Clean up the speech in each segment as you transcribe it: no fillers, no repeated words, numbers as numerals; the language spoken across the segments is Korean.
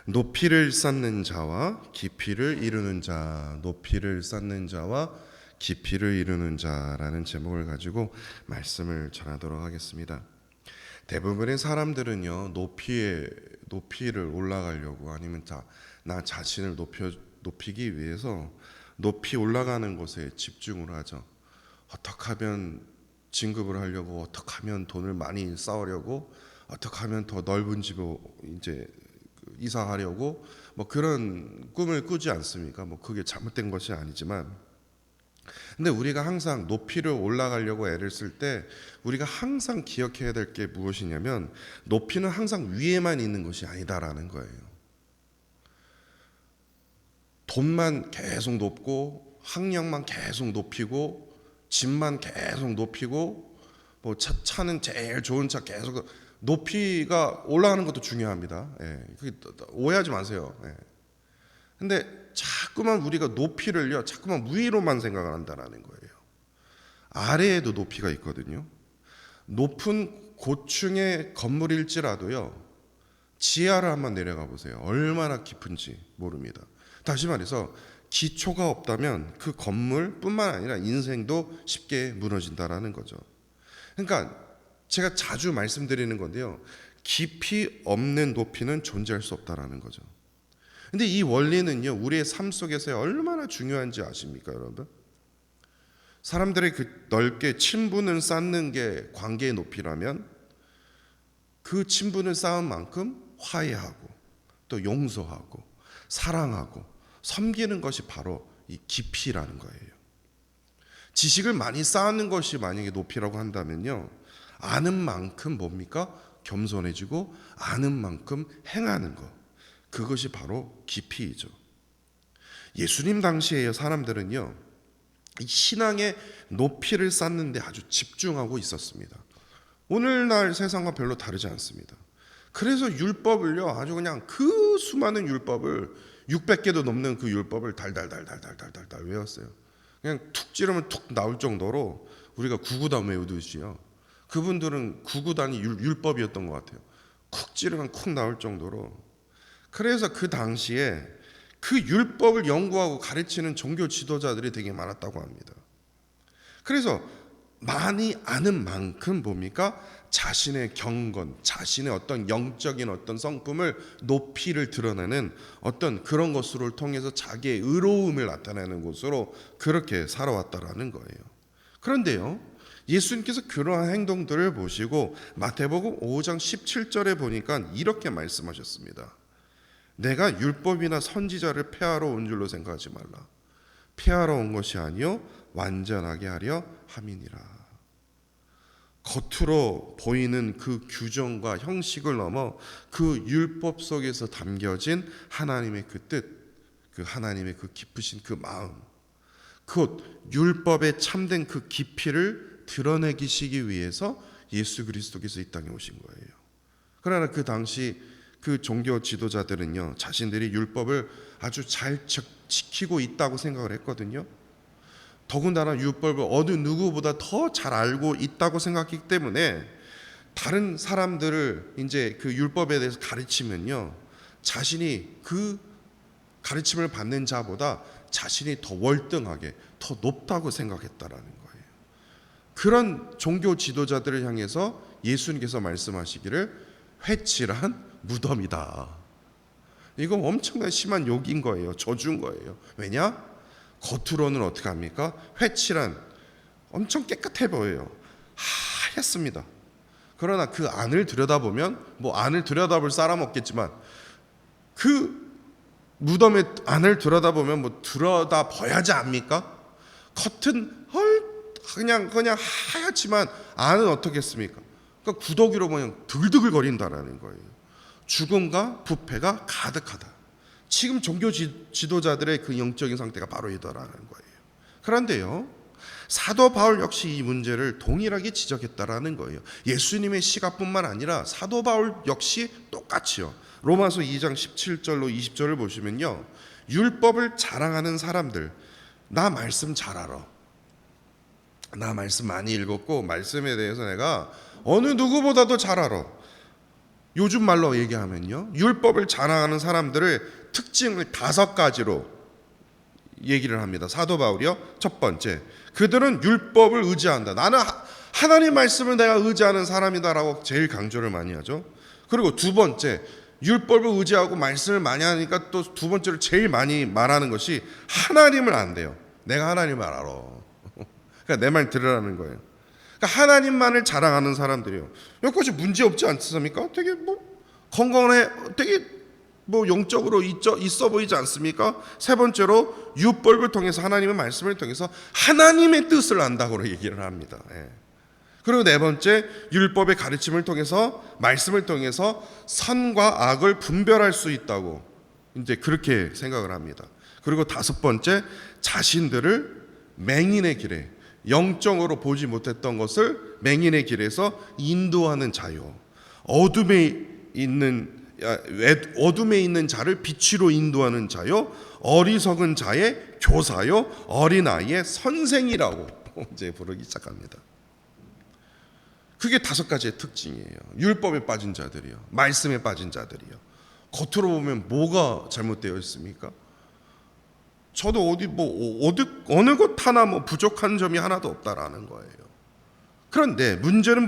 높이를 쌓는 자와 깊이를 이루는 자, 높이를 쌓는 자와 깊이를 이루는 자라는 제목을 가지고 말씀을 전하도록 하겠습니다. 대부분의 사람들은요, 높이를 올라가려고 아니면 나 자신을 높이기 위해서 높이 올라가는 것에 집중을 하죠. 어떻게 하면 진급을 하려고, 어떻게 하면 돈을 많이 쌓으려고, 어떻게 하면 더 넓은 집을 이제 이사하려고 뭐 그런 꿈을 꾸지 않습니까? 뭐 그게 잘못된 것이 아니지만, 근데 우리가 항상 높이를 올라가려고 애를 쓸 때 우리가 항상 기억해야 될 게 무엇이냐면, 높이는 항상 위에만 있는 것이 아니다라는 거예요. 돈만 계속 높고, 학력만 계속 높이고, 집만 계속 높이고, 뭐 차는 제일 좋은 차 계속 높이가 올라가는 것도 중요합니다. 예, 오해하지 마세요. 예. 근데 자꾸만 우리가 높이를요, 자꾸만 위로만 생각을 한다는 거예요. 아래에도 높이가 있거든요. 높은 고층의 건물일지라도요, 지하를 한번 내려가 보세요. 얼마나 깊은지 모릅니다. 다시 말해서 기초가 없다면 그 건물뿐만 아니라 인생도 쉽게 무너진다라는 거죠. 그러니까 제가 자주 말씀드리는 건데요, 깊이 없는 높이는 존재할 수 없다라는 거죠. 근데 이 원리는요, 우리의 삶 속에서 얼마나 중요한지 아십니까, 여러분? 사람들이 그 넓게 친분을 쌓는 게 관계의 높이라면, 그 친분을 쌓은 만큼 화해하고 또 용서하고 사랑하고 섬기는 것이 바로 이 깊이라는 거예요. 지식을 많이 쌓는 것이 만약에 높이라고 한다면요, 아는 만큼 뭡니까? 겸손해지고 아는 만큼 행하는 것, 그것이 바로 깊이이죠. 예수님 당시에 사람들은요, 이 신앙의 높이를 쌓는 데 아주 집중하고 있었습니다. 오늘날 세상과 별로 다르지 않습니다. 그래서 율법을요, 아주 그냥 그 수많은 율법을 600개도 넘는 그 율법을 달달달달달달달 외웠어요. 그냥 툭 찌르면 툭 나올 정도로 우리가 구구단 외우듯이요. 그분들은 구구단이 율법이었던 것 같아요. 쿡 찌르면 쿡 나올 정도로. 그래서 그 당시에 그 율법을 연구하고 가르치는 종교 지도자들이 되게 많았다고 합니다. 그래서 많이 아는 만큼 뭡니까? 자신의 경건, 자신의 어떤 영적인 어떤 성품을, 높이를 드러내는 어떤 그런 것으로 통해서 자기의 의로움을 나타내는 것으로 그렇게 살아왔다라는 거예요. 그런데요, 예수님께서 그러한 행동들을 보시고 마태복음 5장 17절에 보니까 이렇게 말씀하셨습니다. 내가 율법이나 선지자를 폐하러 온 줄로 생각하지 말라. 폐하러 온 것이 아니요 완전하게 하려 함이니라. 겉으로 보이는 그 규정과 형식을 넘어 그 율법 속에서 담겨진 하나님의 그 뜻, 그 하나님의 그 깊으신 그 마음, 곧 율법에 참된 그 깊이를 드러내시기 위해서 예수 그리스도께서 이 땅에 오신 거예요. 그러나 그 당시 그 종교 지도자들은요, 자신들이 율법을 아주 잘 지키고 있다고 생각을 했거든요. 더군다나 율법을 어느 누구보다 더 잘 알고 있다고 생각했기 때문에 다른 사람들을 이제 그 율법에 대해서 가르치면요, 자신이 그 가르침을 받는 자보다 자신이 더 월등하게 더 높다고 생각했다라는 거예요. 그런 종교 지도자들을 향해서 예수님께서 말씀하시기를 회칠한 무덤이다. 이거 엄청나게 심한 욕인 거예요. 저주인 거예요. 왜냐? 겉으로는 어떻게 합니까? 회칠한, 엄청 깨끗해 보여요. 하얗습니다. 그러나 그 안을 들여다보면, 뭐 안을 들여다볼 사람 없겠지만 그 무덤의 안을 들여다보면 뭐 들여다봐야지 압니까? 겉은 그냥 하얗지만 안은 어떻겠습니까? 그러니까 구더기로 그냥 들들거린다라는 거예요. 죽음과 부패가 가득하다. 지금 종교 지도자들의 그 영적인 상태가 바로 이더라는 거예요. 그런데요, 사도 바울 역시 이 문제를 동일하게 지적했다라는 거예요. 예수님의 시각뿐만 아니라 사도 바울 역시 똑같이요. 로마서 2장 17절로 20절을 보시면요, 율법을 자랑하는 사람들, 나 말씀 잘 알아, 나 말씀 많이 읽었고 말씀에 대해서 내가 어느 누구보다도 잘 알아, 요즘 말로 얘기하면요, 율법을 자랑하는 사람들을 특징을 5가지로 얘기를 합니다. 사도 바울이요, 첫 번째, 그들은 율법을 의지한다. 나는 하나님 말씀을 내가 의지하는 사람이다라고 제일 강조를 많이 하죠. 그리고 두 번째, 율법을 의지하고 말씀을 많이 하니까 또 두 번째로 제일 많이 말하는 것이 하나님을 안대요. 내가 하나님을 알아. 그러니까 내 말 들으라는 거예요. 그러니까 하나님만을 자랑하는 사람들이요. 여기까지 문제 없지 않습니까? 되게 건강해, 되게 영적으로 있어 보이지 않습니까? 세 번째로 율법을 통해서, 하나님의 말씀을 통해서 하나님의 뜻을 안다고 얘기를 합니다. 그리고 네 번째, 율법의 가르침을 통해서, 말씀을 통해서 선과 악을 분별할 수 있다고 이제 그렇게 생각을 합니다. 그리고 다섯 번째, 자신들을 맹인의 길에, 영적으로 보지 못했던 것을 맹인의 길에서 인도하는 자요, 어둠에 있는 자를 빛으로 인도하는 자요, 어리석은 자의 교사요, 어린아이의 선생이라고 이제 부르기 시작합니다. 그게 5가지의 특징이에요. 율법에 빠진 자들이요, 말씀에 빠진 자들이요. 겉으로 보면 뭐가 잘못되어 있습니까? 저도 어느 것 하나 부족한 점이 하나도 없다라는 거예요. 그런데 문제는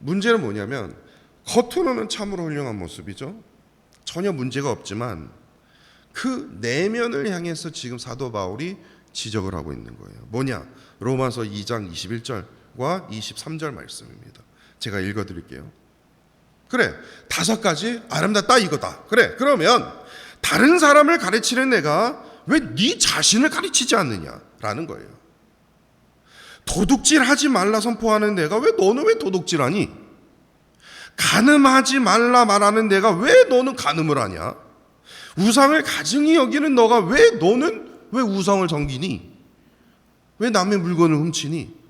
문제는 뭐냐면, 겉으로는 참으로 훌륭한 모습이죠. 전혀 문제가 없지만 그 내면을 향해서 지금 사도 바울이 지적을 하고 있는 거예요. 뭐냐? 로마서 2장 21절과 23절 말씀입니다. 제가 읽어드릴게요. 그래, 5가지 아름답다 이거다. 그래, 그러면 다른 사람을 가르치는 내가 왜 네 자신을 가르치지 않느냐라는 거예요. 도둑질하지 말라 선포하는 내가 너는 왜 도둑질하니? 간음하지 말라 말하는 내가 왜 너는 간음을 하냐? 우상을 가증히 여기는 너가 너는 왜 우상을 섬기니? 왜 남의 물건을 훔치니?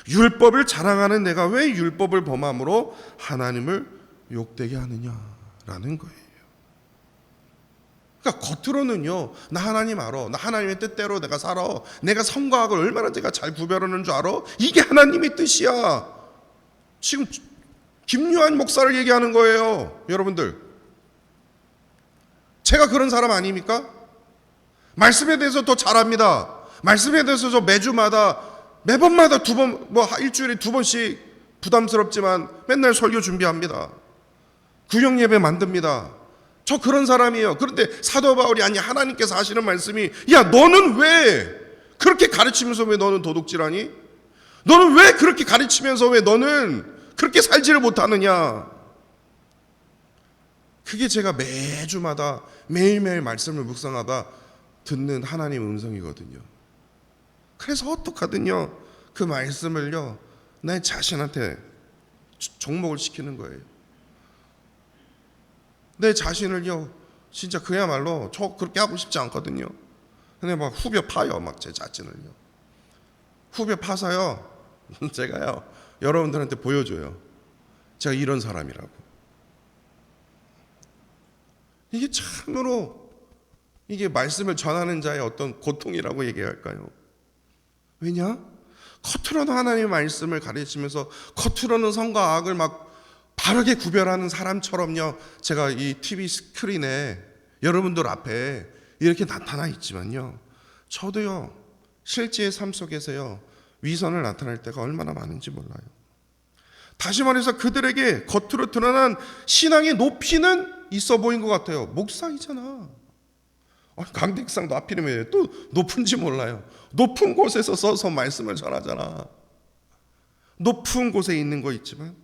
율법을 자랑하는 내가 왜 율법을 범함으로 하나님을 욕되게 하느냐라는 거예요. 그러니까 겉으로는요, 나 하나님 알아, 나 하나님의 뜻대로 내가 살아, 내가 선과 악을 얼마나 내가 잘 구별하는 줄 알아? 이게 하나님의 뜻이야. 지금 김유한 목사를 얘기하는 거예요. 여러분들, 제가 그런 사람 아닙니까? 말씀에 대해서 더 잘합니다. 말씀에 대해서 저 매번마다 2번, 일주일에 2번씩 부담스럽지만 맨날 설교 준비합니다. 구역 예배 만듭니다. 저 그런 사람이에요. 그런데 사도 바울이, 아니 하나님께서 하시는 말씀이, 야 너는 왜 그렇게 가르치면서 왜 너는 도둑질하니? 너는 왜 그렇게 가르치면서 왜 너는 그렇게 살지를 못하느냐? 그게 제가 매주마다 매일매일 말씀을 묵상하다 듣는 하나님의 음성이거든요. 그래서 어떡하든요, 그 말씀을요 내 자신한테 종목을 시키는 거예요. 내 자신을요 진짜 그야말로 저 그렇게 하고 싶지 않거든요. 근데 후벼 파요, 제 자신을요. 후벼 파서요 제가요 여러분들한테 보여줘요. 제가 이런 사람이라고. 이게 참으로 이게 말씀을 전하는 자의 어떤 고통이라고 얘기할까요? 왜냐? 겉으로는 하나님의 말씀을 가르치면서 겉으로는 선과 악을 바르게 구별하는 사람처럼요, 제가 이 TV 스크린에 여러분들 앞에 이렇게 나타나 있지만요, 저도요 실제의 삶 속에서요 위선을 나타낼 때가 얼마나 많은지 몰라요. 다시 말해서 그들에게 겉으로 드러난 신앙의 높이는 있어 보인 것 같아요. 목사이잖아. 강대상도 하필이면 왜 또 높은지 몰라요. 높은 곳에서 서서 말씀을 전하잖아. 높은 곳에 있는 거 있지만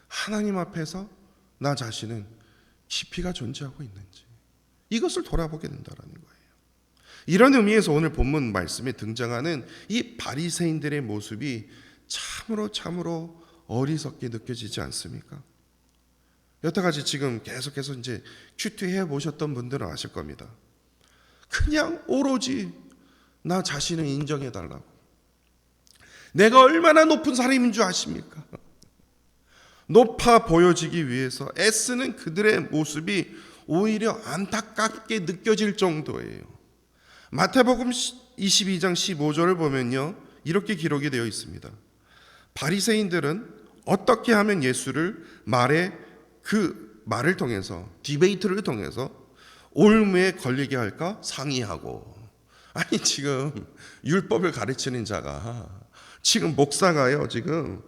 하나님 앞에서 나 자신은 깊이가 존재하고 있는지, 이것을 돌아보게 된다는 거예요. 이런 의미에서 오늘 본문 말씀에 등장하는 이 바리새인들의 모습이 참으로 어리석게 느껴지지 않습니까? 여태까지 지금 계속해서 이제 큐티해 보셨던 분들은 아실 겁니다. 그냥 오로지 나 자신을 인정해 달라고. 내가 얼마나 높은 사람인 줄 아십니까? 높아 보여지기 위해서 애쓰는 그들의 모습이 오히려 안타깝게 느껴질 정도예요. 마태복음 22장 15절을 보면요, 이렇게 기록이 되어 있습니다. 바리새인들은 어떻게 하면 예수를 말을 통해서, 디베이트를 통해서 올무에 걸리게 할까 상의하고. 아니 지금 율법을 가르치는 자가 지금 목사가요, 지금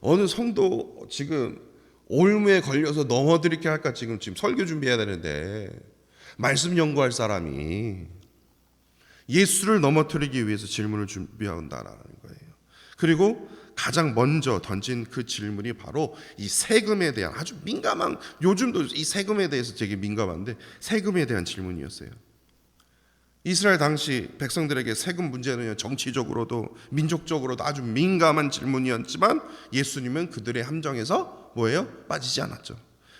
어느 성도 지금 올무에 걸려서 넘어들게 할까 지금 설교 준비해야 되는데, 말씀 연구할 사람이 예수를 넘어뜨리기 위해서 질문을 준비한다라는 거예요. 그리고 가장 먼저 던진 그 질문이 바로 이 세금에 대한, 아주 민감한, 요즘도 이 세금에 대해서 되게 민감한데 세금에 대한 질문이었어요. 이스라엘 당시 백성들에게 세금 문제는 정치적으로도 민족적으로도 아주 민감한 질문이었지만 예수님은 그들의 함정에서 뭐예요? 빠지지 않았죠.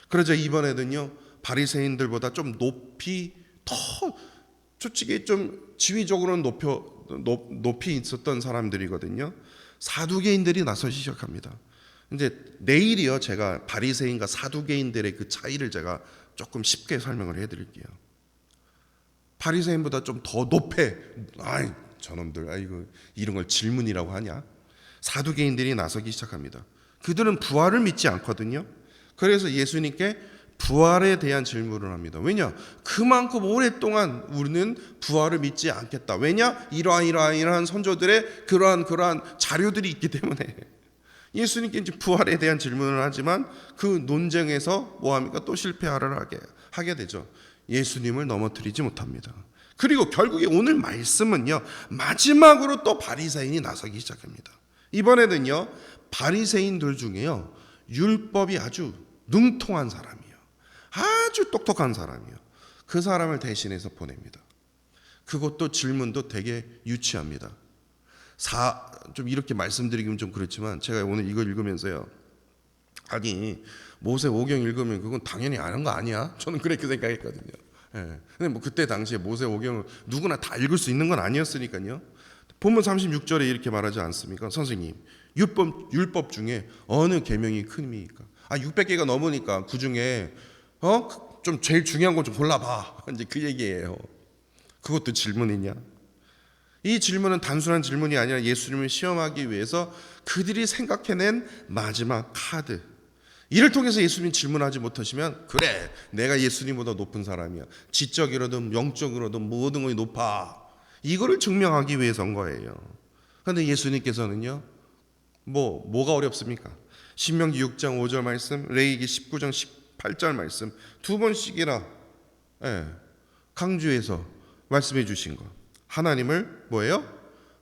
그러자 이번에는요, 바리새인들보다 좀 높이, 더 솔직히 좀 지위적으로는 높이 있었던 사람들이거든요. 사두개인들이 나서기 시작합니다. 이제 내일이요, 제가 바리새인과 사두개인들의 그 차이를 제가 조금 쉽게 설명을 해드릴게요. 바리새인보다 좀 더 높에, 아이 저놈들, 아이고 이런 걸 질문이라고 하냐? 사두개인들이 나서기 시작합니다. 그들은 부활을 믿지 않거든요. 그래서 예수님께 부활에 대한 질문을 합니다. 왜냐? 그만큼 오랫동안 우리는 부활을 믿지 않겠다. 왜냐? 이러한 선조들의 그러한 자료들이 있기 때문에. 예수님께 이제 부활에 대한 질문을 하지만 그 논쟁에서 뭐합니까? 또 실패를 하게 되죠. 예수님을 넘어뜨리지 못합니다. 그리고 결국에 오늘 말씀은요, 마지막으로 또 바리새인이 나서기 시작합니다. 이번에는요, 바리새인들 중에요, 율법이 아주 능통한 사람이에요. 아주 똑똑한 사람이에요. 그 사람을 대신해서 보냅니다. 그것도 질문도 되게 유치합니다. 좀 이렇게 말씀드리기는 좀 그렇지만 제가 오늘 이걸 읽으면서요, 아니 모세 오경 읽으면 그건 당연히 아는 거 아니야? 저는 그렇게 생각했거든요. 예. 근데 뭐 그때 당시에 모세 오경을 누구나 다 읽을 수 있는 건 아니었으니까요. 본문 36절에 이렇게 말하지 않습니까? 선생님, 율법 중에 어느 계명이 큽니까? 600개가 넘으니까 그 중에 좀 제일 중요한 거 좀 골라봐. 이제 그 얘기예요. 그것도 질문이냐? 이 질문은 단순한 질문이 아니라 예수님을 시험하기 위해서 그들이 생각해낸 마지막 카드. 이를 통해서 예수님 질문하지 못하시면, 그래 내가 예수님보다 높은 사람이야, 지적이로든 영적으로든 모든 것이 높아, 이거를 증명하기 위해서인 거예요. 그런데 예수님께서는요, 뭐가 어렵습니까? 신명기 6장 5절 말씀, 레위기 19장 18절 말씀 두 번씩이나 강조해서 말씀해 주신 것. 하나님을 뭐예요?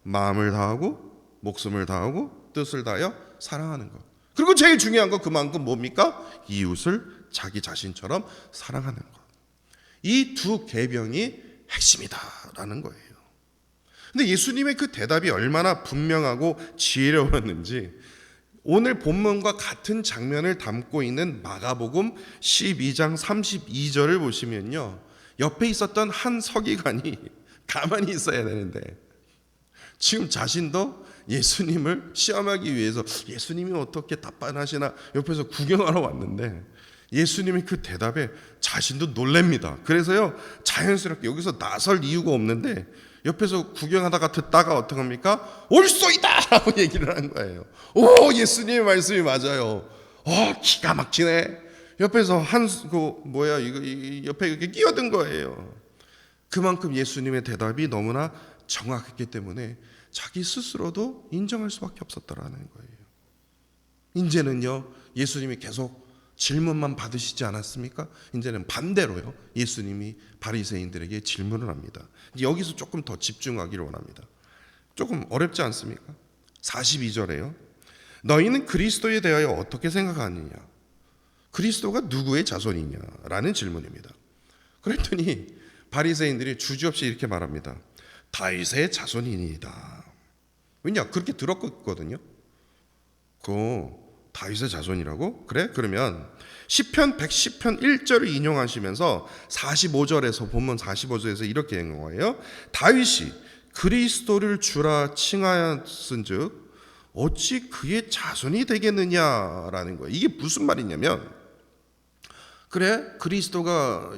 마음을 다하고 목숨을 다하고 뜻을 다하여 사랑하는 것. 그리고 제일 중요한 거 그만큼 뭡니까? 이웃을 자기 자신처럼 사랑하는 것. 이 두 계명이 핵심이다라는 거예요. 근데 예수님의 그 대답이 얼마나 분명하고 지혜로웠는지 오늘 본문과 같은 장면을 담고 있는 마가복음 12장 32절을 보시면요, 옆에 있었던 한 서기관이 가만히 있어야 되는데 지금 자신도 예수님을 시험하기 위해서 예수님이 어떻게 답변하시나 옆에서 구경하러 왔는데 예수님이 그 대답에 자신도 놀랍니다. 그래서요, 자연스럽게 여기서 나설 이유가 없는데 옆에서 구경하다가 듣다가 어떻게 합니까? 올소이다! 라고 얘기를 하는 거예요. 오, 예수님의 말씀이 맞아요. 기가 막히네. 옆에서 옆에 이렇게 끼어든 거예요. 그만큼 예수님의 대답이 너무나 정확했기 때문에 자기 스스로도 인정할 수밖에 없었다라는 거예요. 이제는요, 예수님이 계속 질문만 받으시지 않았습니까? 이제는 반대로요, 예수님이 바리새인들에게 질문을 합니다. 여기서 조금 더 집중하기를 원합니다. 조금 어렵지 않습니까? 42절에요. 너희는 그리스도에 대하여 어떻게 생각하느냐? 그리스도가 누구의 자손이냐? 라는 질문입니다. 그랬더니 바리새인들이 주저없이 이렇게 말합니다. 다윗의 자손이니이다. 왜냐? 그렇게 들었거든요. 다윗의 자손이라고? 그래? 그러면 시편 110편 1절을 인용하시면서 45절에서 본문 45절에서 이렇게 한 거예요. 다윗이 그리스도를 주라 칭하였은즉 어찌 그의 자손이 되겠느냐라는 거예요. 이게 무슨 말이냐면, 그래? 그리스도가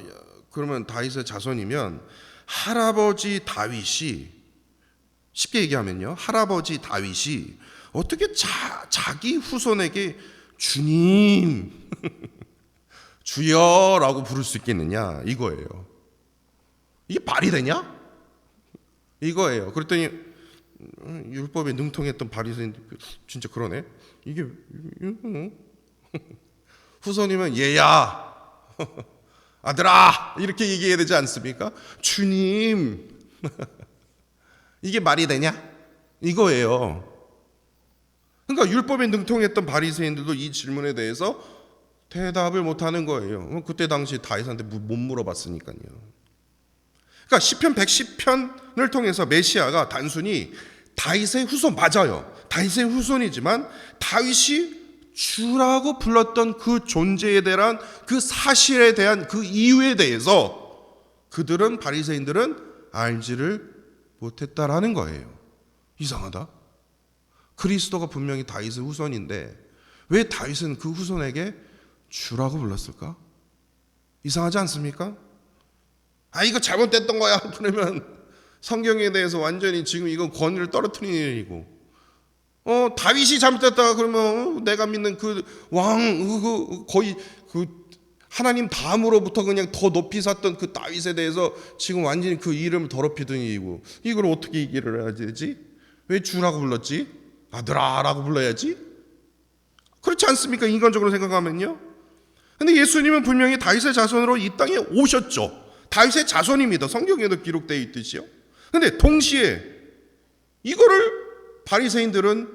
그러면 다윗의 자손이면 할아버지 다윗이 쉽게 얘기하면요, 할아버지 다윗이 어떻게 자기 후손에게 주님, 주여라고 부를 수 있겠느냐 이거예요. 이게 말이 되냐? 이거예요. 그랬더니 율법에 능통했던 바리새인들 진짜 그러네. 이게 후손이면 얘야, 아들아 이렇게 얘기해야 되지 않습니까? 주님, 이게 말이 되냐? 이거예요. 그러니까 율법에 능통했던 바리새인들도 이 질문에 대해서 대답을 못하는 거예요. 그때 당시 다윗한테 못 물어봤으니까요. 그러니까 시편 110편을 통해서 메시아가 단순히 다윗의 후손 맞아요. 다윗의 후손이지만 다윗이 주라고 불렀던 그 존재에 대한 그 사실에 대한 그 이유에 대해서 그들은 바리새인들은 알지를 못했다라는 거예요. 이상하다. 그리스도가 분명히 다윗의 후손인데 왜 다윗은 그 후손에게 주라고 불렀을까? 이상하지 않습니까? 이거 잘못됐던 거야. 그러면 성경에 대해서 완전히 지금 이건 권위를 떨어뜨리는 일이고, 다윗이 잘못됐다 그러면 내가 믿는 그 왕, 거의 그 하나님 다음으로부터 그냥 더 높이 샀던 그 다윗에 대해서 지금 완전히 그 이름을 더럽히던 일이고, 이걸 어떻게 얘기를 해야 되지? 왜 주라고 불렀지? 아들아라고 불러야지? 그렇지 않습니까? 인간적으로 생각하면요. 근데 예수님은 분명히 다윗의 자손으로 이 땅에 오셨죠. 다윗의 자손입니다. 성경에도 기록되어 있듯이요. 근데 동시에 이거를 바리새인들은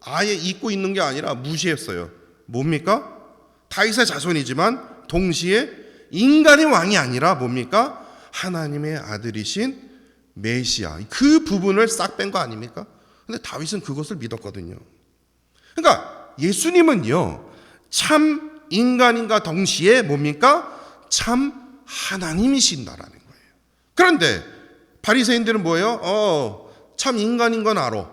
아예 잊고 있는 게 아니라 무시했어요. 뭡니까? 다윗의 자손이지만 동시에 인간의 왕이 아니라 뭡니까? 하나님의 아들이신 메시아. 그 부분을 싹 뺀 거 아닙니까? 근데 다윗은 그것을 믿었거든요. 그러니까 예수님은요, 참 인간인가 동시에 뭡니까? 참 하나님이신다라는 거예요. 그런데 바리새인들은 뭐예요? 참 인간인 건 알아.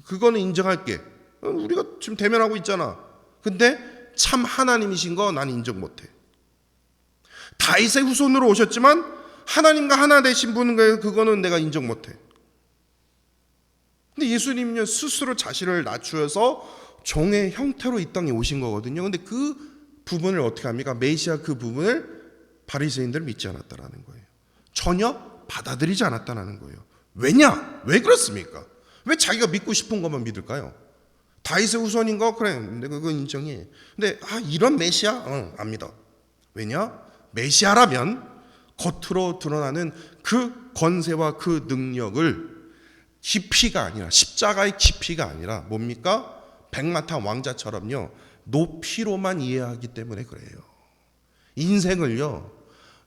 그거는 인정할게. 우리가 지금 대면하고 있잖아. 근데 참 하나님이신 거 난 인정 못해. 다윗의 후손으로 오셨지만 하나님과 하나 되신 분은 그거는 내가 인정 못해. 근데 예수님은요, 스스로 자신을 낮추어서 종의 형태로 이 땅에 오신 거거든요. 근데 그 부분을 어떻게 합니까? 메시아 그 부분을 바리새인들은 믿지 않았다라는 거예요. 전혀 받아들이지 않았다는 거예요. 왜냐? 왜 그렇습니까? 왜 자기가 믿고 싶은 것만 믿을까요? 다윗의 후손인 거 그래, 내가 그거 인정해. 근데 이런 메시아? 안 믿어. 왜냐? 메시아라면 겉으로 드러나는 그 권세와 그 능력을 깊이가 아니라, 십자가의 깊이가 아니라 뭡니까? 백마탄 왕자처럼요, 높이로만 이해하기 때문에 그래요. 인생을요,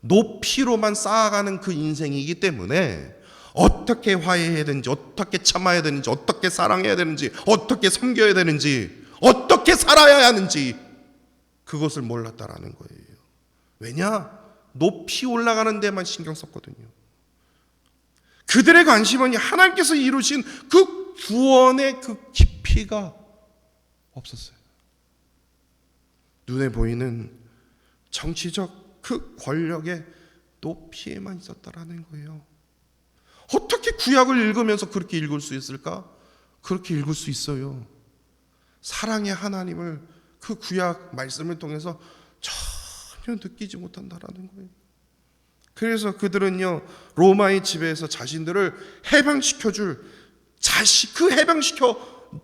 높이로만 쌓아가는 그 인생이기 때문에 어떻게 화해해야 되는지, 어떻게 참아야 되는지, 어떻게 사랑해야 되는지, 어떻게 섬겨야 되는지, 어떻게 살아야 하는지 그것을 몰랐다라는 거예요. 왜냐? 높이 올라가는 데만 신경 썼거든요. 그들의 관심은 하나님께서 이루신 그 구원의 그 깊이가 없었어요. 눈에 보이는 정치적 그 권력의 높이에만 있었다라는 거예요. 어떻게 구약을 읽으면서 그렇게 읽을 수 있을까? 그렇게 읽을 수 있어요. 사랑의 하나님을 그 구약 말씀을 통해서 전혀 느끼지 못한다라는 거예요. 그래서 그들은요, 로마의 지배에서 자신들을 해방시켜줄,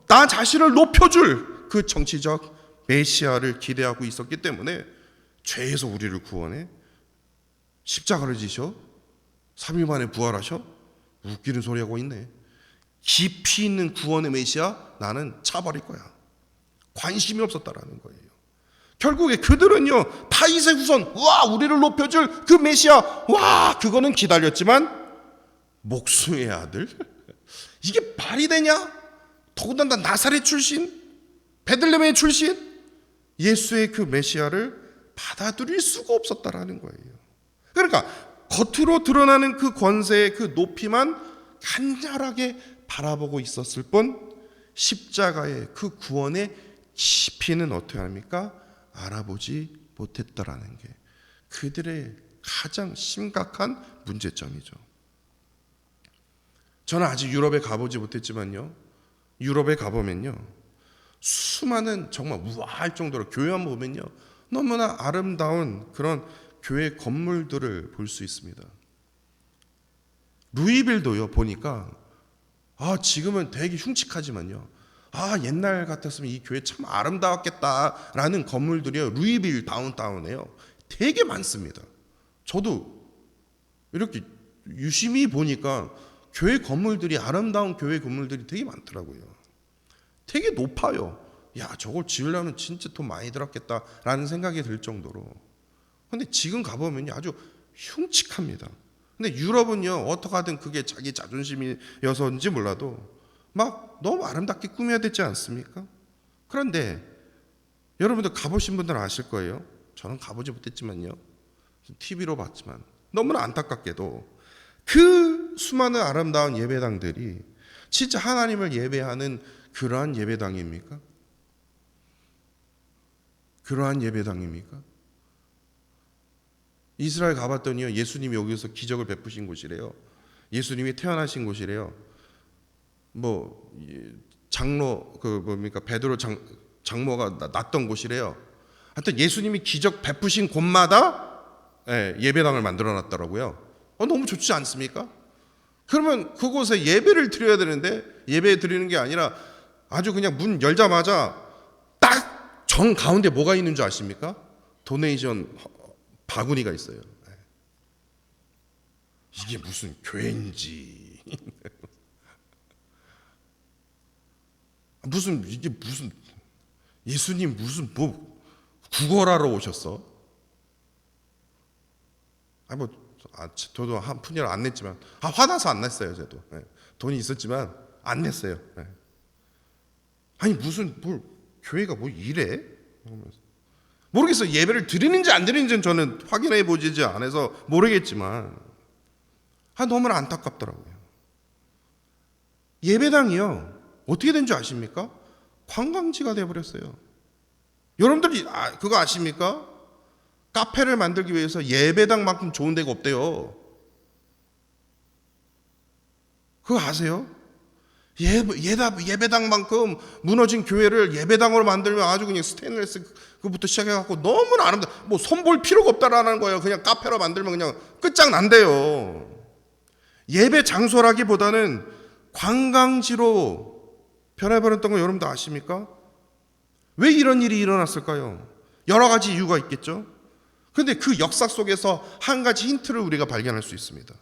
나 자신을 높여줄 그 정치적 메시아를 기대하고 있었기 때문에 죄에서 우리를 구원해 십자가를 지셔 3일 만에 부활하셔. 웃기는 소리 하고 있네. 깊이 있는 구원의 메시아 나는 차버릴 거야. 관심이 없었다라는 거예요. 결국에 그들은요, 다윗의 후손, 우리를 높여줄 그 메시아, 그거는 기다렸지만 목수의 아들? 이게 말이 되냐? 더군다나 나사렛 출신, 베들레헴의 출신, 예수의 그 메시아를 받아들일 수가 없었다라는 거예요. 그러니까 겉으로 드러나는 그 권세의 그 높이만 간절하게 바라보고 있었을 뿐 십자가의 그 구원의 깊이는 어떻게 합니까? 알아보지 못했다라는 게 그들의 가장 심각한 문제점이죠. 저는 아직 유럽에 가보지 못했지만요, 유럽에 가보면요, 수많은 정말 우아할 정도로 교회만 보면요, 너무나 아름다운 그런 교회 건물들을 볼 수 있습니다. 루이빌도요, 보니까 지금은 되게 흉측하지만요, 옛날 같았으면 이 교회 참 아름다웠겠다라는 건물들이요, 루이빌 다운타운에요 되게 많습니다. 저도 이렇게 유심히 보니까 교회 건물들이, 아름다운 교회 건물들이 되게 많더라고요. 되게 높아요. 야, 저걸 지으려면 진짜 돈 많이 들었겠다라는 생각이 들 정도로. 근데 지금 가보면요, 아주 흉측합니다. 근데 유럽은요, 어떻게 하든 그게 자기 자존심이어서인지 몰라도 막 너무 아름답게 꾸며야 되지 않습니까? 그런데 여러분들 가보신 분들은 아실 거예요. 저는 가보지 못했지만요, TV로 봤지만 너무나 안타깝게도 그 수많은 아름다운 예배당들이 진짜 하나님을 예배하는 그러한 예배당입니까? 그러한 예배당입니까? 이스라엘 가봤더니요, 예수님이 여기서 기적을 베푸신 곳이래요. 예수님이 태어나신 곳이래요. 장로 베드로 장모가 났던 곳이래요. 하여튼 예수님이 기적 베푸신 곳마다 예배당을 만들어 놨더라고요. 너무 좋지 않습니까? 그러면 그곳에 예배를 드려야 되는데 예배 드리는 게 아니라 아주 그냥 문 열자마자 딱 정 가운데 뭐가 있는 줄 아십니까? 도네이션 바구니가 있어요. 이게 무슨 교회인지 이게 무슨 예수님 무슨 구걸하러 오셨어? 저도 한 푼이라 안 냈지만 화나서 안 냈어요. 저도 돈이 있었지만 안 냈어요. 아니 무슨 교회가 이래? 모르겠어요. 예배를 드리는지 안 드리는지는 저는 확인해 보지 않아서 모르겠지만 너무나 안타깝더라고요. 예배당이요, 어떻게 된 줄 아십니까? 관광지가 돼버렸어요. 여러분들이 그거 아십니까? 카페를 만들기 위해서 예배당만큼 좋은 데가 없대요. 그거 아세요? 예배당만큼 무너진 교회를 예배당으로 만들면 아주 그냥 스테인레스 그부터 시작해갖고 너무나 아름다. 손볼 필요가 없다라는 거예요. 그냥 카페로 만들면 그냥 끝장난대요. 예배 장소라기보다는 관광지로 변해버렸던 거 여러분도 아십니까? 왜 이런 일이 일어났을까요? 여러 가지 이유가 있겠죠. 그런데 그 역사 속에서 한 가지 힌트를 우리가 발견할 수 있습니다.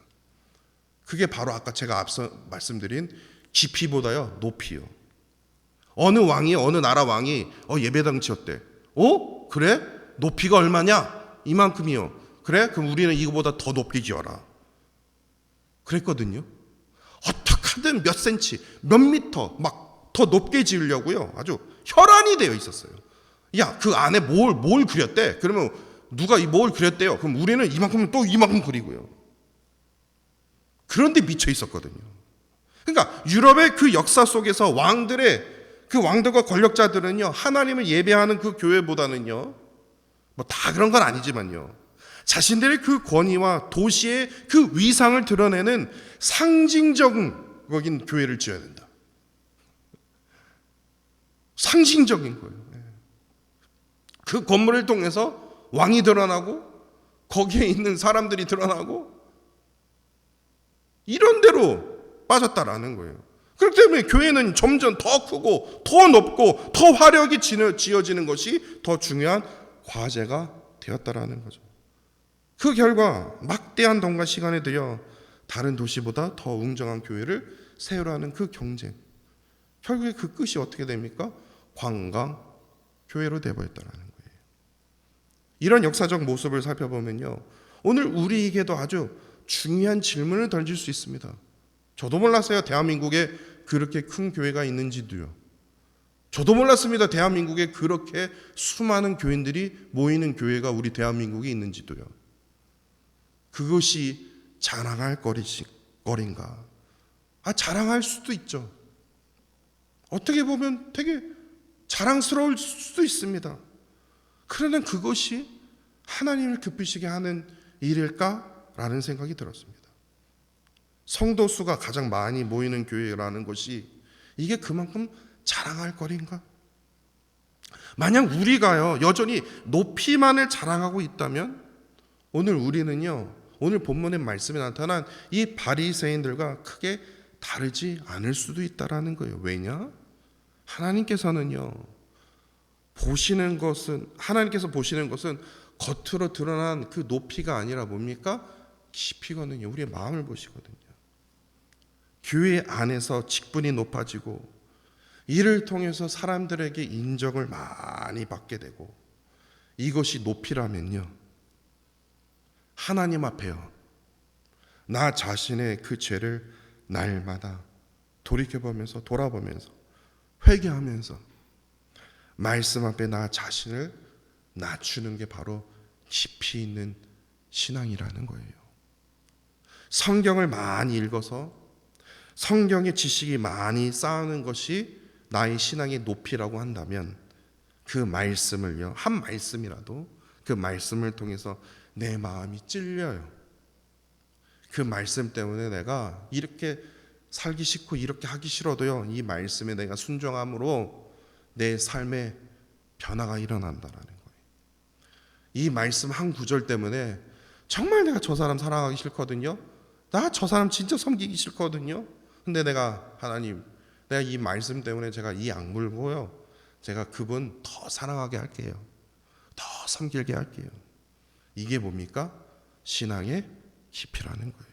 그게 바로 아까 제가 앞서 말씀드린 깊이보다요, 높이요. 어느 나라 왕이 예배당 지었대. 그래? 높이가 얼마냐? 이만큼이요. 그래? 그럼 우리는 이거보다 더 높게 지어라. 그랬거든요. 어떻게 하든 몇 센치, 몇 미터 막 더 높게 지으려고요. 아주 혈안이 되어 있었어요. 야, 그 안에 뭘 그렸대? 그러면 누가 뭘 그렸대요? 그럼 우리는 이만큼 또 이만큼 그리고요. 그런데 미쳐 있었거든요. 그러니까 유럽의 그 역사 속에서 그 왕들과 권력자들은요, 하나님을 예배하는 그 교회보다는요, 다 그런 건 아니지만요, 자신들의 그 권위와 도시의 그 위상을 드러내는 상징적인 교회를 지어야 된다. 상징적인 거예요. 그 건물을 통해서 왕이 드러나고 거기에 있는 사람들이 드러나고 이런 데로 빠졌다라는 거예요. 그렇기 때문에 교회는 점점 더 크고 더 높고 더 화려하게 지어지는 것이 더 중요한 과제가 되었다라는 거죠. 그 결과 막대한 돈과 시간을 들여 다른 도시보다 더 웅장한 교회를 세우라는 그 경쟁, 결국에 그 끝이 어떻게 됩니까? 관광 교회로 되어버렸다는 거예요. 이런 역사적 모습을 살펴보면요, 오늘 우리에게도 아주 중요한 질문을 던질 수 있습니다. 저도 몰랐어요. 대한민국에 그렇게 큰 교회가 있는지도요. 저도 몰랐습니다. 대한민국에 그렇게 수많은 교인들이 모이는 교회가 우리 대한민국에 있는지도요. 그것이 자랑할 거리인가? 자랑할 수도 있죠. 어떻게 보면 되게 자랑스러울 수도 있습니다. 그러나 그것이 하나님을 기쁘시게 하는 일일까라는 생각이 들었습니다. 성도 수가 가장 많이 모이는 교회라는 것이 이게 그만큼 자랑할 거리인가? 만약 우리가요 여전히 높이만을 자랑하고 있다면 오늘 우리는요 오늘 본문의 말씀에 나타난 이 바리새인들과 크게 다르지 않을 수도 있다라는 거예요. 왜냐? 하나님께서는요 하나님께서 보시는 것은 겉으로 드러난 그 높이가 아니라 뭡니까? 깊이거든요. 우리의 마음을 보시거든요. 교회 안에서 직분이 높아지고 이를 통해서 사람들에게 인정을 많이 받게 되고 이것이 높이라면요 하나님 앞에요 나 자신의 그 죄를 날마다 돌이켜보면서 돌아보면서 회개하면서 말씀 앞에 나 자신을 낮추는 게 바로 깊이 있는 신앙이라는 거예요. 성경을 많이 읽어서 성경의 지식이 많이 쌓이는 것이 나의 신앙의 높이라고 한다면 그 말씀을요 한 말씀이라도 그 말씀을 통해서 내 마음이 찔려요. 그 말씀 때문에 내가 이렇게 살기 싫고 이렇게 하기 싫어도요 이 말씀에 내가 순종함으로 내 삶에 변화가 일어난다라는 거예요. 이 말씀 한 구절 때문에 정말 내가 저 사람 사랑하기 싫거든요. 나 저 사람 진짜 섬기기 싫거든요. 근데 하나님 내가 이 말씀 때문에 제가 이 악물고요 제가 그분 더 사랑하게 할게요. 더 섬기게 할게요. 이게 뭡니까? 신앙의 깊이라는 거예요.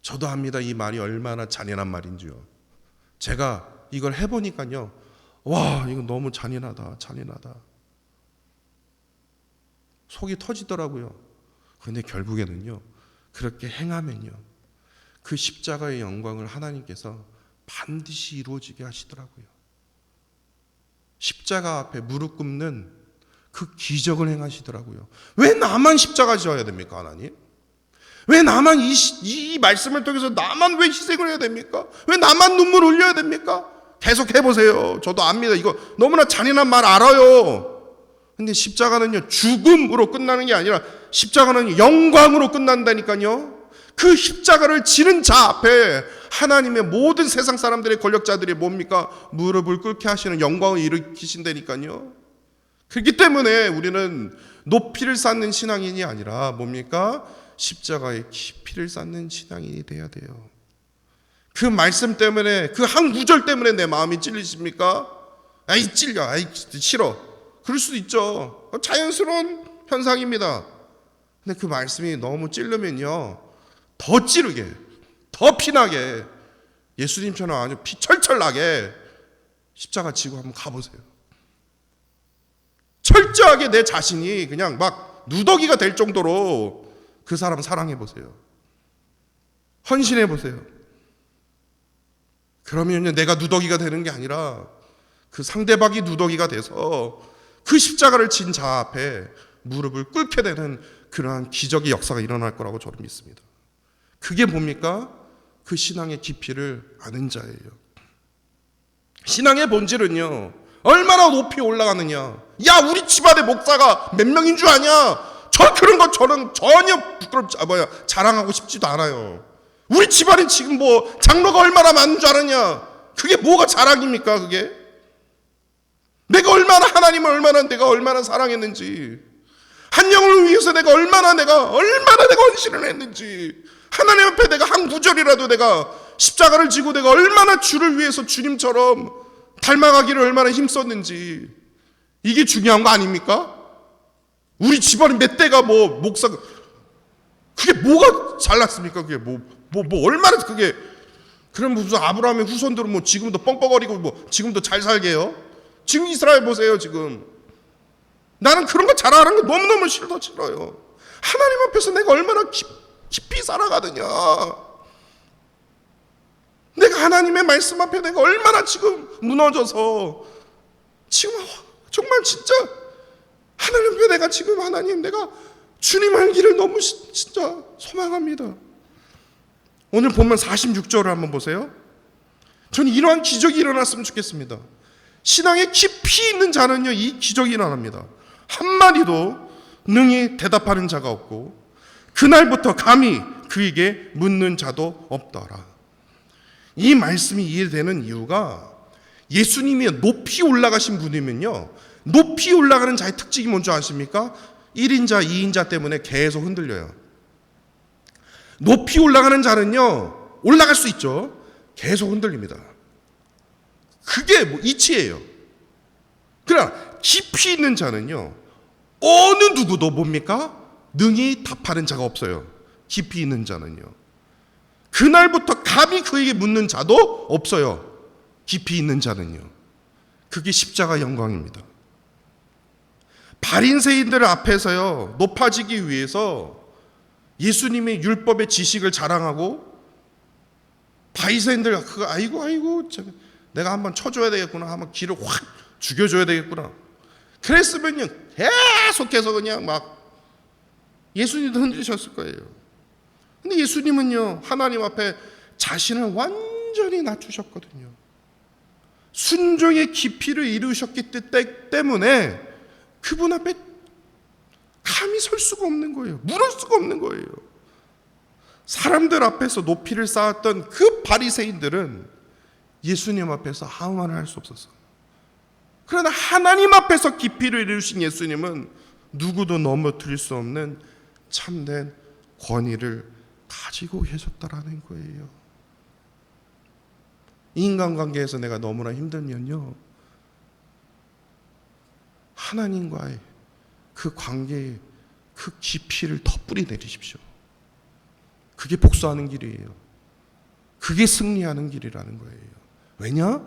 저도 압니다. 이 말이 얼마나 잔인한 말인지요. 제가 이걸 해보니까요 와 이거 너무 잔인하다. 속이 터지더라고요. 근데 결국에는요 그렇게 행하면요 그 십자가의 영광을 하나님께서 반드시 이루어지게 하시더라고요. 십자가 앞에 무릎 꿇는 그 기적을 행하시더라고요. 왜 나만 십자가 지어야 됩니까 하나님? 왜 나만 이 말씀을 통해서 나만 왜 희생을 해야 됩니까? 왜 나만 눈물 흘려야 됩니까? 계속 해보세요. 저도 압니다. 이거 너무나 잔인한 말 알아요. 근데 십자가는요 죽음으로 끝나는 게 아니라 십자가는 영광으로 끝난다니까요. 그 십자가를 지는 자 앞에 하나님의 모든 세상 사람들의 권력자들이 뭡니까? 무릎을 꿇게 하시는 영광을 일으키신다니까요. 그렇기 때문에 우리는 높이를 쌓는 신앙인이 아니라 뭡니까? 십자가의 깊이를 쌓는 신앙인이 돼야 돼요. 그 말씀 때문에 그 한 구절 때문에 내 마음이 찔리십니까? 아이 찔려, 아이 싫어. 그럴 수도 있죠. 자연스러운 현상입니다. 근데 그 말씀이 너무 찔르면요 더 찌르게, 더 피나게, 예수님처럼 아주 피 철철 나게 십자가 지고 한번 가보세요. 철저하게 내 자신이 그냥 막 누더기가 될 정도로 그 사람 사랑해 보세요. 헌신해 보세요. 그러면 내가 누더기가 되는 게 아니라 그 상대방이 누더기가 돼서 그 십자가를 진 자 앞에 무릎을 꿇게 되는 그러한 기적의 역사가 일어날 거라고 저는 믿습니다. 그게 뭡니까? 그 신앙의 깊이를 아는 자예요. 신앙의 본질은요 얼마나 높이 올라가느냐. 야 우리 집안의 목사가 몇 명인 줄 아냐? 그런 거 저는 전혀 자랑하고 싶지도 않아요. 우리 집안이 지금 장로가 얼마나 많은 줄 아느냐? 그게 뭐가 자랑입니까? 그게 내가 얼마나 사랑했는지, 한 영을 위해서 내가 얼마나 헌신을 했는지, 하나님 앞에 내가 한 구절이라도 내가 십자가를 지고 내가 얼마나 주를 위해서 주님처럼 닮아가기를 얼마나 힘썼는지, 이게 중요한 거 아닙니까? 우리 집안이 몇 대가 목사, 그게 뭐가 잘났습니까? 그게 얼마나 그게, 그럼 무슨 아브라함의 후손들은 지금도 뻥뻥거리고 지금도 잘 살게 해요? 지금 이스라엘 보세요. 지금 나는 그런 거 자랑하는 거 너무너무 싫어요. 하나님 앞에서 내가 얼마나 깊이 살아가느냐, 내가 하나님의 말씀 앞에 내가 얼마나 지금 무너져서 지금 정말 진짜 하나님 앞에 내가 지금 내가 주님 알기를 너무 진짜 소망합니다. 오늘 보면 46절을 한번 보세요. 저는 이러한 기적이 일어났으면 좋겠습니다. 신앙에 깊이 있는 자는요 이 기적이 일어납니다. 한마디도 능히 대답하는 자가 없고 그날부터 감히 그에게 묻는 자도 없더라. 이 말씀이 이해되는 이유가 예수님이 높이 올라가신 분이면요, 높이 올라가는 자의 특징이 뭔지 아십니까? 1인자, 2인자 때문에 계속 흔들려요. 높이 올라가는 자는요, 올라갈 수 있죠. 계속 흔들립니다. 그게 이치예요. 그러나 깊이 있는 자는요, 어느 누구도 뭡니까? 능히 답하는 자가 없어요. 깊이 있는 자는요. 그날부터 감히 그에게 묻는 자도 없어요. 깊이 있는 자는요. 그게 십자가 영광입니다. 바리새인들 앞에서요, 높아지기 위해서 예수님의 율법의 지식을 자랑하고, 바리새인들 아이고 내가 한번 쳐줘야 되겠구나, 한번 기를 확 죽여줘야 되겠구나, 그랬으면요 계속해서 그냥 막 예수님도 흔들리셨을 거예요. 근데 예수님은요, 하나님 앞에 자신을 완전히 낮추셨거든요. 순종의 깊이를 이루셨기 때문에 그분 앞에 감히 설 수가 없는 거예요. 물을 수가 없는 거예요. 사람들 앞에서 높이를 쌓았던 그 바리새인들은 예수님 앞에서 아무 말을 할 수 없었어요. 그러나 하나님 앞에서 깊이를 이루신 예수님은 누구도 넘어뜨릴 수 없는 참된 권위를 가지고 계셨다라는 거예요. 인간관계에서 내가 너무나 힘들면요, 하나님과의 그 관계에 그 깊이를 더 뿌리 내리십시오. 그게 복수하는 길이에요. 그게 승리하는 길이라는 거예요. 왜냐?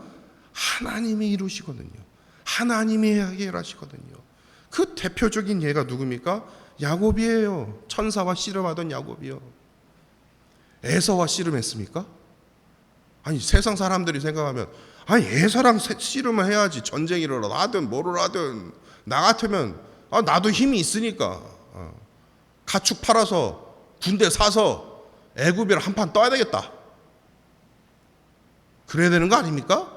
하나님이 이루시거든요. 하나님이 해결하시거든요. 그 대표적인 예가 누굽니까? 야곱이에요. 천사와 씨름하던 야곱이요. 에서와 씨름했습니까? 아니, 세상 사람들이 생각하면, 아니, 에서랑 씨름을 해야지, 전쟁이 일어나든 뭐를 하든. 나 같으면 나도 힘이 있으니까 가축 팔아서 군대 사서 애굽이랑 한판 떠야 되겠다, 그래야 되는 거 아닙니까?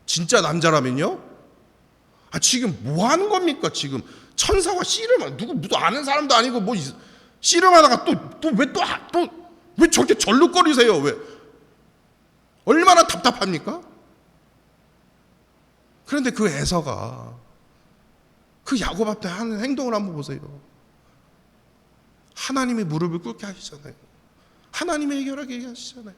진짜 남자라면요. 지금 뭐 하는 겁니까? 지금 천사와 씨름을, 누구 아는 사람도 아니고 뭐 씨름하다가 왜 저렇게 절룩거리세요? 왜? 얼마나 답답합니까? 그런데 그 에서가 그 야곱 앞에 하는 행동을 한번 보세요. 하나님의 무릎을 꿇게 하시잖아요. 하나님이 해결하게 하시잖아요.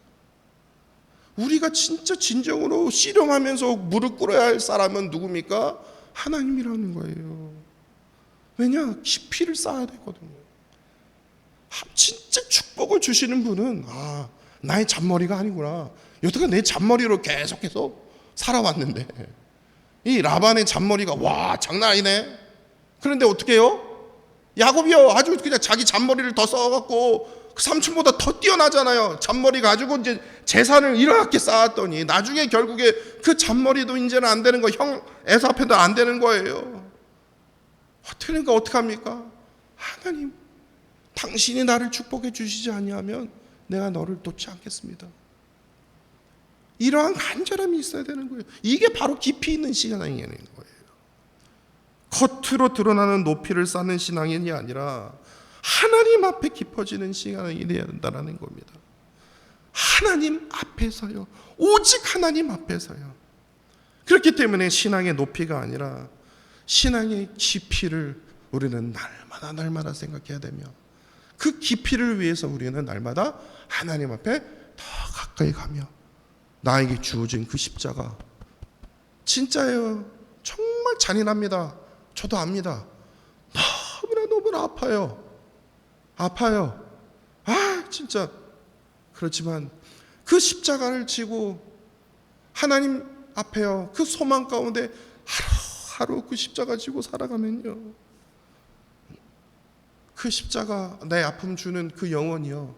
우리가 진짜 진정으로 씨름하면서 무릎 꿇어야 할 사람은 누굽니까? 하나님이라는 거예요. 왜냐? 깊이를 쌓아야 되거든요. 진짜 축복을 주시는 분은 나의 잔머리가 아니구나. 여태까지 내 잔머리로 계속해서 살아왔는데 이 라반의 잔머리가 와 장난 아니네. 그런데 어떻게 해요? 야곱이요, 아주 그냥 자기 잔머리를 더 써갖고 그 삼촌보다 더 뛰어나잖아요. 잔머리 가지고 이제 재산을 이렇게 쌓았더니 나중에 결국에 그 잔머리도 이제는 안 되는 거, 형 에서 앞에도 안 되는 거예요. 그러니까 어떻게 합니까? 하나님, 당신이 나를 축복해 주시지 아니하면 내가 너를 놓지 않겠습니다. 이러한 간절함이 있어야 되는 거예요. 이게 바로 깊이 있는 신앙이라는 거예요. 겉으로 드러나는 높이를 쌓는 신앙이 아니라 하나님 앞에 깊어지는 신앙이 되어야 된다는 겁니다. 하나님 앞에서요. 오직 하나님 앞에서요. 그렇기 때문에 신앙의 높이가 아니라 신앙의 깊이를 우리는 날마다 생각해야 되며, 그 깊이를 위해서 우리는 날마다 하나님 앞에 더 가까이 가며, 나에게 주어진 그 십자가 진짜예요. 정말 잔인합니다. 저도 압니다. 너무나 아파요. 진짜. 그렇지만 그 십자가를 지고 하나님 앞에요, 그 소망 가운데 하루하루 그 십자가 지고 살아가면요, 그 십자가, 내 아픔 주는 그 영혼이요,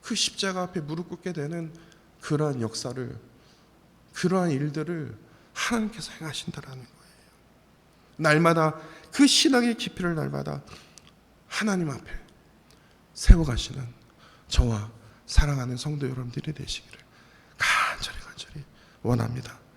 그 십자가 앞에 무릎 꿇게 되는 그러한 역사를, 그러한 일들을 하나님께서 행하신다라는 거예요. 날마다 그 신앙의 깊이를 날마다 하나님 앞에 세워가시는 저와 사랑하는 성도 여러분들이 되시기를 간절히 원합니다.